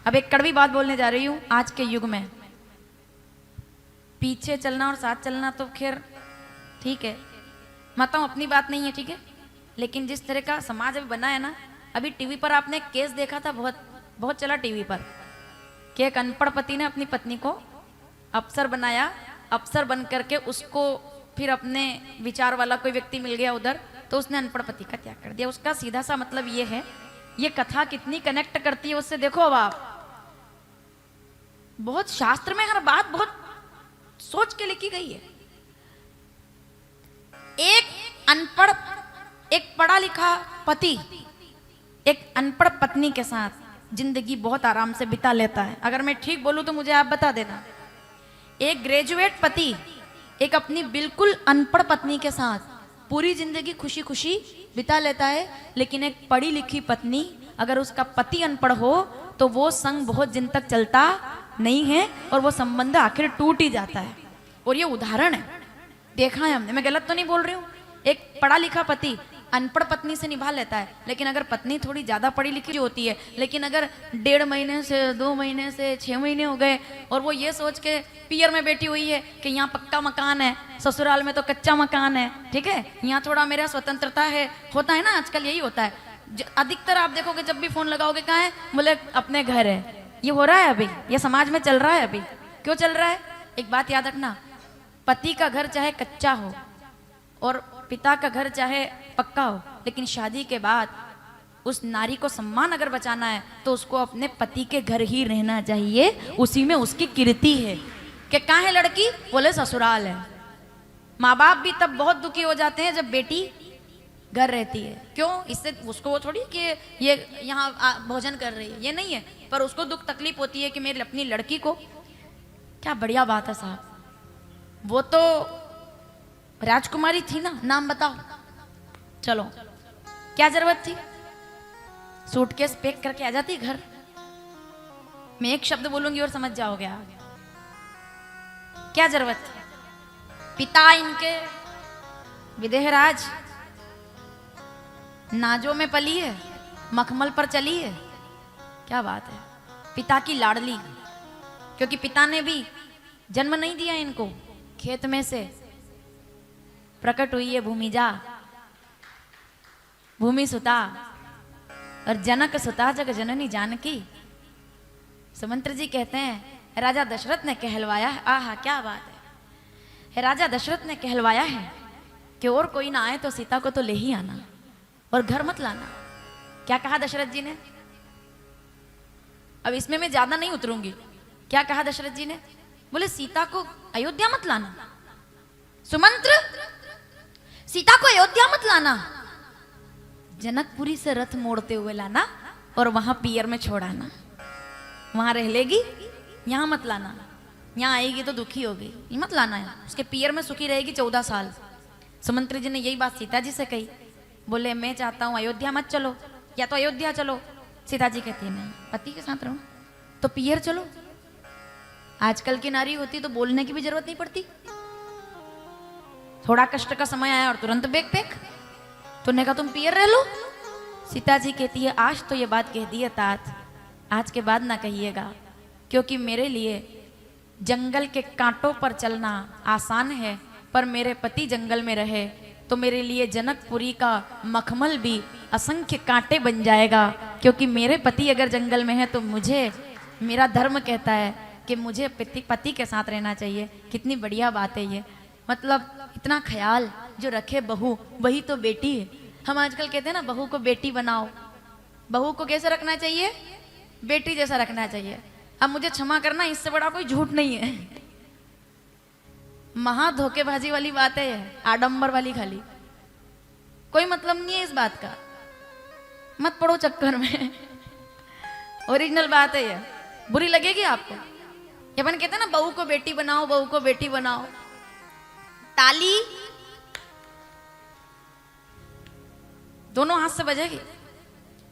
अब एक कड़वी बात बोलने जा रही हूं। आज के युग में पीछे चलना और साथ चलना तो खैर ठीक है, माताओं अपनी बात नहीं है, ठीक है, लेकिन जिस तरह का समाज अभी बना है ना, अभी टीवी पर आपने एक केस देखा था, बहुत बहुत चला टीवी पर, कि एक अनपढ़ पति ने अपनी पत्नी को अफसर बनाया, अफसर बन करके उसको फिर अपने विचार वाला कोई व्यक्ति मिल गया उधर, तो उसने अनपढ़ पति का त्याग कर दिया। उसका सीधा सा मतलब ये है, ये कथा कितनी कनेक्ट करती है उससे देखो। अब आप बहुत शास्त्र में हर बात बहुत सोच के लिखी गई है। एक अनपढ़, एक पढ़ा लिखा पति एक अनपढ़ पत्नी के साथ जिंदगी बहुत आराम से बिता लेता है। अगर मैं ठीक बोलूं तो मुझे आप बता देना। एक ग्रेजुएट पति एक अपनी बिल्कुल अनपढ़ पत्नी के साथ पूरी जिंदगी खुशी खुशी बिता लेता है, लेकिन एक पढ़ी लिखी पत्नी अगर उसका पति अनपढ़ हो तो वो संग बहुत दिन तक चलता नहीं है और वो संबंध आखिर टूट ही जाता है। और ये उदाहरण है, देखा है हमने, मैं गलत तो नहीं बोल रही हूँ। एक पढ़ा लिखा पति अनपढ़ पत्नी से निभा लेता है, लेकिन अगर पत्नी थोड़ी ज्यादा पढ़ी लिखी होती है, लेकिन अगर 1.5 महीने से 2 महीने से 6 महीने हो गए और वो ये सोच के पियर में बैठी हुई है कि यहाँ पक्का मकान है, ससुराल में तो कच्चा मकान है, ठीक है, यहाँ थोड़ा मेरा स्वतंत्रता है, होता है ना आजकल, यही होता है। अधिकतर आप देखोगे जब भी फोन लगाओगे कहाँ है, बोले अपने घर है। ये हो रहा है अभी, ये समाज में चल रहा है अभी। क्यों चल रहा है? एक बात याद रखना, पति का घर चाहे कच्चा हो और पिता का घर चाहे पक्का हो, लेकिन शादी के बाद उस नारी को सम्मान अगर बचाना है तो उसको अपने पति के घर ही रहना चाहिए, उसी में उसकी कीर्ति है। कि कहाँ है लड़की? बोले ससुराल है। माँ बाप भी तब बहुत दुखी हो जाते हैं जब बेटी घर रहती है। क्यों? इससे उसको वो थोड़ी कि ये यहाँ भोजन कर रही है, ये नहीं है, पर उसको दुख तकलीफ होती है कि मेरी अपनी लड़की को। क्या बढ़िया बात है साहब, वो तो राजकुमारी थी ना, नाम बताओ। चलो, क्या जरूरत थी? सूटकेस पैक करके आ जाती घर। मैं एक शब्द बोलूंगी और समझ जाओगे आप। क्या जरूरत थी? पिता इनके विदेहराज, नाजों में पली है, मखमल पर चली है। क्या बात है, पिता की लाडली, क्योंकि पिता ने भी जन्म नहीं दिया इनको, खेत में से प्रकट हुई है भूमिजा, भूमि सुता और जनक सुता जग जननी जानकी। सुमंत्र जी कहते हैं राजा दशरथ ने कहलवाया है, आहा क्या बात है, राजा दशरथ ने कहलवाया है कि और कोई ना आए तो सीता को तो ले ही आना और घर मत लाना। क्या कहा दशरथ जी ने? अब इसमें मैं ज्यादा नहीं उतरूंगी। क्या कहा दशरथ जी ने? बोले सीता को अयोध्या मत लाना। सुमंत्र, सीता को अयोध्या मत लाना, जनकपुरी से रथ मोड़ते हुए लाना और वहां पियर में छोड़ाना। वहां रह लेगी, यहां मत लाना, यहां आएगी तो दुखी होगी, ये मत लाना है, उसके पियर में सुखी रहेगी 14 साल। सुमंत्री जी ने यही बात सीता जी से कही। बोले मैं चाहता हूं अयोध्या मत चलो, या तो अयोध्या चलो। सीता जी कहती है नहीं, पति के साथ रहो तो पियर चलो। आजकल की नारी होती तो बोलने की भी जरूरत नहीं पड़ती, थोड़ा कष्ट का समय आया और तुरंत बेग पैक, तूने कहा तुम पियर रह लो। सीता जी कहती है आज तो ये बात कह दी है तात, आज के बाद ना कहिएगा, क्योंकि मेरे लिए जंगल के कांटों पर चलना आसान है, पर मेरे पति जंगल में रहे तो मेरे लिए जनकपुरी का मखमल भी असंख्य कांटे बन जाएगा। क्योंकि मेरे पति अगर जंगल में है तो मुझे, मेरा धर्म कहता है कि मुझे पति के साथ रहना चाहिए। कितनी बढ़िया बात है ये, मतलब इतना ख्याल जो रखे बहू, वही तो बेटी है। हम आजकल कहते हैं ना बहू को बेटी बनाओ, बहू को कैसे रखना चाहिए? बेटी जैसा रखना चाहिए। अब मुझे क्षमा करना, इससे बड़ा कोई झूठ नहीं है। महा धोखेबाजी वाली बात है, आडंबर वाली खाली, कोई मतलब नहीं है इस बात का, मत पड़ो चक्कर में। ओरिजिनल बात है ये, बुरी लगेगी आपको। ये अपन कहते हैं ना बहू को बेटी बनाओ, बहू को बेटी बनाओ, ताली दोनों हाथ से बजेगी।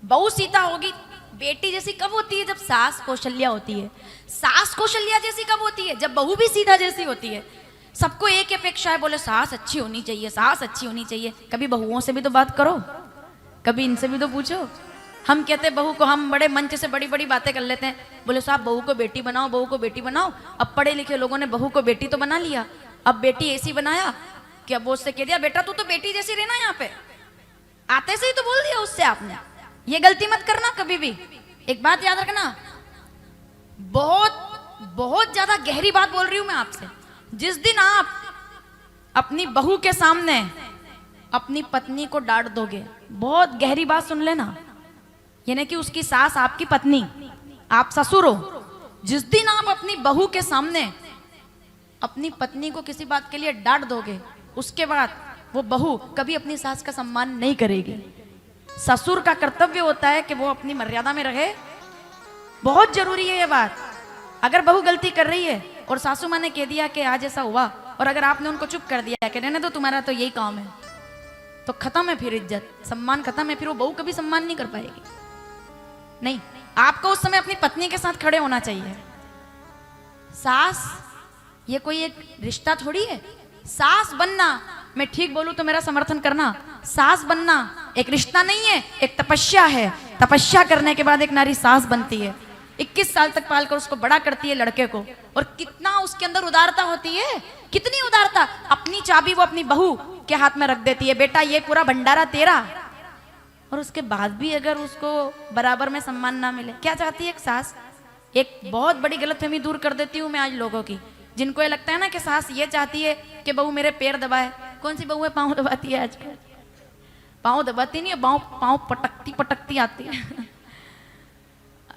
बहू सीता होगी, बेटी जैसी कब होती है? जब सास कौशल्या होती है। सास कौशल्या जैसी कब होती है? जब बहू भी सीता जैसी होती है। सबको एक अपेक्षा है, बोले सास अच्छी होनी चाहिए, सास अच्छी होनी चाहिए। कभी बहुओं से भी तो बात करो, कभी इनसे भी तो पूछो, हम कहते बहू को, हम बड़े मंच से बड़ी बड़ी बातें कर लेते हैं, बोले साहब बहू को बेटी बनाओ, बहू को बेटी बनाओ। अब पढ़े लिखे लोगों ने बहू को बेटी तो बना लिया, अब बेटी ऐसी बनाया कि अब वो उससे कह दिया बेटा तू तो बेटी जैसी रहना, यहाँ पे आते से ही तो बोल दिया उससे आपने। ये गलती मत करना कभी भी, एक बात याद रखना, बहुत बहुत ज्यादा गहरी बात बोल रही हूं मैं आपसे। जिस दिन आप अपनी बहू के सामने अपनी पत्नी को डांट दोगे, बहुत गहरी बात सुन लेना, यानी कि उसकी सास आपकी पत्नी, आप ससुर हो, जिस दिन आप अपनी बहू के सामने अपनी पत्नी को किसी बात के लिए डांट दोगे, उसके बाद वो बहू कभी अपनी सास का सम्मान नहीं करेगी। ससुर का कर्तव्य होता है कि वो अपनी मर्यादा में रहे, बहुत जरूरी है ये बात। अगर बहू गलती कर रही है और सासू माँ ने कह दिया कि आज ऐसा हुआ, और अगर आपने उनको चुप कर दिया कि रहने दो तुम्हारा तो यही काम है, तो खत्म है, फिर इज्जत सम्मान खत्म है, फिर वो बहू कभी सम्मान नहीं कर पाएगी। नहीं, आपको उस समय अपनी पत्नी के साथ खड़े होना चाहिए। सास ये कोई एक रिश्ता थोड़ी है, सास बनना, मैं ठीक बोलूं तो मेरा समर्थन करना, सास बनना एक रिश्ता नहीं है, एक तपस्या है। तपस्या करने के बाद एक नारी सास बनती है, 21 साल तक पालकर उसको बड़ा करती है लड़के को, और कितना उसके अंदर उदारता होती है, कितनी उदारता, अपनी चाबी वो अपनी बहू के हाथ में रख देती है, बेटा ये पूरा भंडारा तेरा, और उसके बाद भी अगर उसको बराबर में सम्मान ना मिले, क्या चाहती है एक सास? एक बहुत बड़ी गलतफहमी दूर कर देती हूँ मैं आज लोगों की, जिनको ये लगता है ना कि सास ये चाहती है कि बहू मेरे पैर दबाए। कौन सी बहू है पाँव दबाती है आजकल? पाँव दबाती नहीं है, पाँव पटकती पटकती आती है।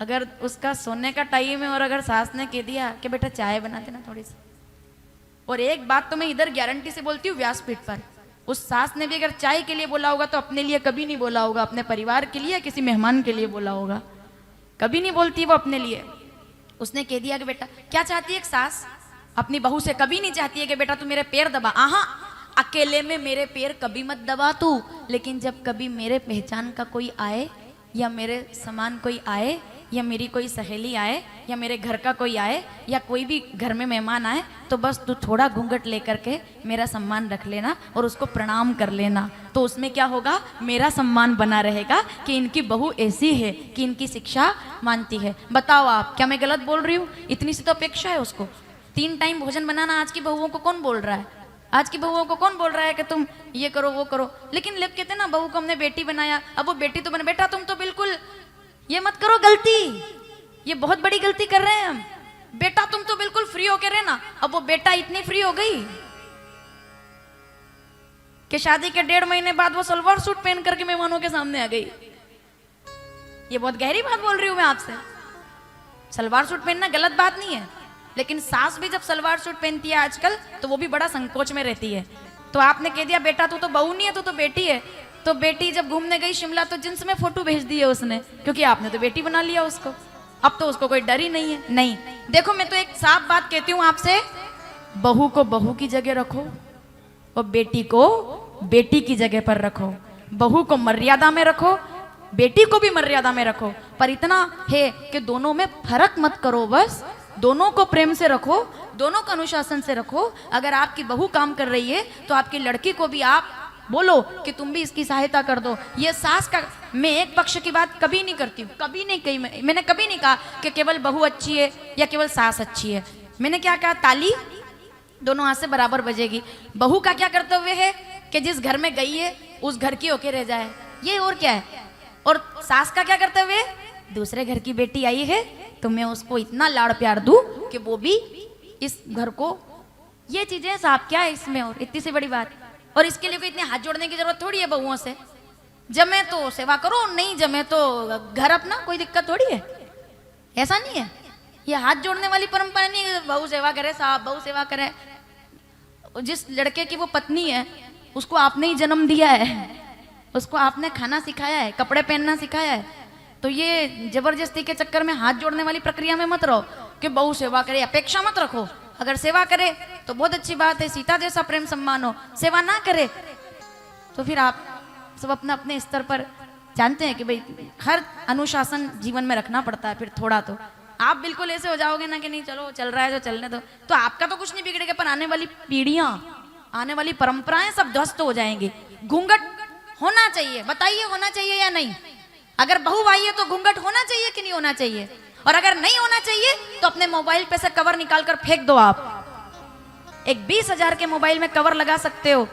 अगर उसका सोने का टाइम है और अगर सास ने कह दिया कि बेटा चाय बना देना थोड़ी सी, और एक बात तो मैं इधर गारंटी से बोलती हूँ व्यासपीठ पर, उस सास ने भी अगर चाय के लिए बोला होगा तो अपने लिए कभी नहीं बोला होगा, अपने परिवार के लिए किसी मेहमान के लिए बोला होगा, कभी नहीं बोलती वो अपने लिए। उसने कह दिया कि बेटा, क्या चाहती है एक सास अपनी बहू से? कभी नहीं चाहती है कि बेटा तू मेरे पैर दबा, आहा अकेले में मेरे पैर कभी मत दबा तू, लेकिन जब कभी मेरे पहचान का कोई आए, या मेरे समान कोई आए, या मेरी कोई सहेली आए, या मेरे घर का कोई आए, या कोई भी घर में मेहमान आए, तो बस तू थोड़ा घूंघट लेकर के मेरा सम्मान रख लेना और उसको प्रणाम कर लेना, तो उसमें क्या होगा, मेरा सम्मान बना रहेगा कि इनकी बहू ऐसी है कि इनकी शिक्षा मानती है। बताओ आप, क्या मैं गलत बोल रही हूँ? इतनी सी तो अपेक्षा है उसको। 3 टाइम भोजन बनाना आज की बहुओं को कौन बोल रहा है? आज की बहुओं को कौन बोल रहा है कि तुम ये करो वो करो? लेकिन लोग कहते हैं ना बहू को हमने बेटी बनाया, अब वो बेटी तो बने, बेटा तुम तो बिल्कुल ये मत करो गलती, ये बहुत बड़ी गलती कर रहे हैं हम। बेटा तुम तो बिल्कुल फ्री होके रहना। अब वो बेटा इतनी फ्री हो गई कि शादी के 1.5 महीने बाद वो सलवार सूट पहन करके मेहमानों के सामने आ गई। ये बहुत गहरी बात बोल रही हूं मैं आपसे। सलवार सूट पहनना गलत बात नहीं है, लेकिन सास भी जब सलवार सूट पहनती है आजकल तो वो भी बड़ा संकोच में रहती है। तो आपने कह दिया बेटा तू तो बहू नहीं है, तू तो बेटी है, तो बेटी जब घूमने गई शिमला तो जींस में फोटो भेज दी है उसने, क्योंकि आपने तो बेटी बना लिया उसको, अब तो उसको कोई डर ही नहीं है। नहीं, देखो मैं तो एक साफ बात कहती हूँ आपसे, बहू को बहू की जगह रखो और बेटी को बेटी की जगह पर रखो। बहू को मर्यादा में रखो, बेटी को भी मर्यादा में रखो, पर इतना है कि दोनों में फर्क मत करो, बस दोनों को प्रेम से रखो, दोनों को अनुशासन से रखो। अगर आपकी बहू काम कर रही है तो आपकी लड़की को भी आप बोलो कि तुम भी इसकी सहायता कर दो। ये सास का, मैं एक पक्ष की बात कभी नहीं करती हूँ, कभी नहीं कही, मैंने कभी नहीं कहा कि केवल बहू अच्छी है या केवल सास अच्छी है। मैंने क्या कहा, ताली दोनों हाथ से बराबर बजेगी। बहू का क्या कर्तव्य है कि जिस घर में गई है उस घर की होके रह जाए, ये और क्या है। और सास का क्या कर्तव्य है, दूसरे घर की बेटी आई है तो मैं उसको इतना लाड़ प्यार दूं कि वो भी इस घर को, ये चीजें साफ क्या है इसमें, और इतनी सी बड़ी बात। और इसके लिए कोई इतने हाथ जोड़ने की जरूरत थोड़ी है बहुओं से। जमे तो सेवा करो, नहीं जमे तो घर अपना, कोई दिक्कत थोड़ी है, ऐसा नहीं है। ये हाथ जोड़ने वाली परंपरा नहीं है, बहू सेवा करे साहब, बहू सेवा करे। जिस लड़के की वो पत्नी है उसको आपने ही जन्म दिया है, उसको आपने खाना सिखाया है, कपड़े पहनना सिखाया है, तो ये जबरदस्ती के चक्कर में हाथ जोड़ने वाली प्रक्रिया में मत रहो कि बहू सेवा करे, अपेक्षा मत रखो। अगर सेवा करे तो बहुत अच्छी बात है, सीता जैसा प्रेम सम्मान हो। सेवा ना करे तो फिर आप सब अपना अपने स्तर पर जानते हैं कि भाई हर अनुशासन जीवन में रखना पड़ता है। फिर थोड़ा तो आप बिल्कुल ऐसे हो जाओगे ना कि नहीं चलो चल रहा है तो चलने दो, तो आपका तो कुछ नहीं बिगड़ेगा, पर आने वाली पीढ़ियां, आने वाली परंपराएं सब ध्वस्त हो जाएंगी। घूंघट होना चाहिए, बताइए होना चाहिए या नहीं? अगर बहू आई है तो घूंघट होना चाहिए कि नहीं होना चाहिए? और अगर नहीं होना चाहिए तो अपने मोबाइल पे से कवर निकाल कर फेंक दो। आप एक 20,000 के मोबाइल में कवर लगा सकते हो,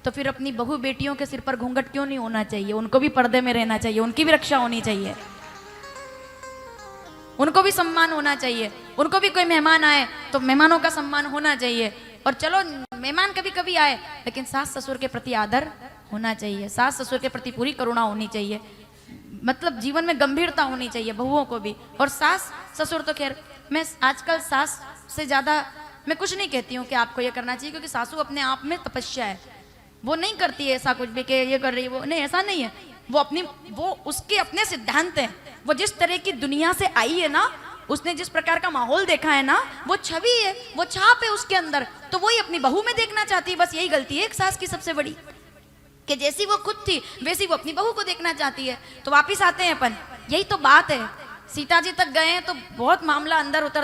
तो फिर अपनी बहू बेटियों के सिर पर घूंघट क्यों नहीं होना चाहिए? उनको भी पर्दे में रहना चाहिए, उनकी भी रक्षा होनी चाहिए, उनको भी सम्मान होना चाहिए। उनको भी कोई मेहमान आए तो मेहमानों का सम्मान होना चाहिए। और चलो मेहमान कभी कभी आए, लेकिन सास ससुर के प्रति आदर होना चाहिए, सास ससुर के प्रति पूरी करुणा होनी चाहिए, मतलब जीवन में गंभीरता होनी चाहिए बहुओं को भी। और सास ससुर तो खैर, मैं आजकल सास से ज्यादा मैं कुछ नहीं कहती हूँ कि आपको ये करना चाहिए, क्योंकि सासू अपने आप में तपस्या है, वो नहीं करती है ऐसा कुछ भी कि ये कर रही है वो, नहीं ऐसा नहीं है। वो उसके अपने सिद्धांत हैं। वो जिस तरह की दुनिया से आई है ना, उसने जिस प्रकार का माहौल देखा है ना, वो छवि है, वो छाप है उसके अंदर, तो वही अपनी बहू में देखना चाहती है। बस यही गलती है एक सास की सबसे बड़ी, कि जैसी वो खुद थी वैसी वो अपनी बहू को देखना चाहती है। तो वापिस आते हैं अपन, यही तो बात है। सीता जी तक गए हैं तो बहुत मामला अंदर उतर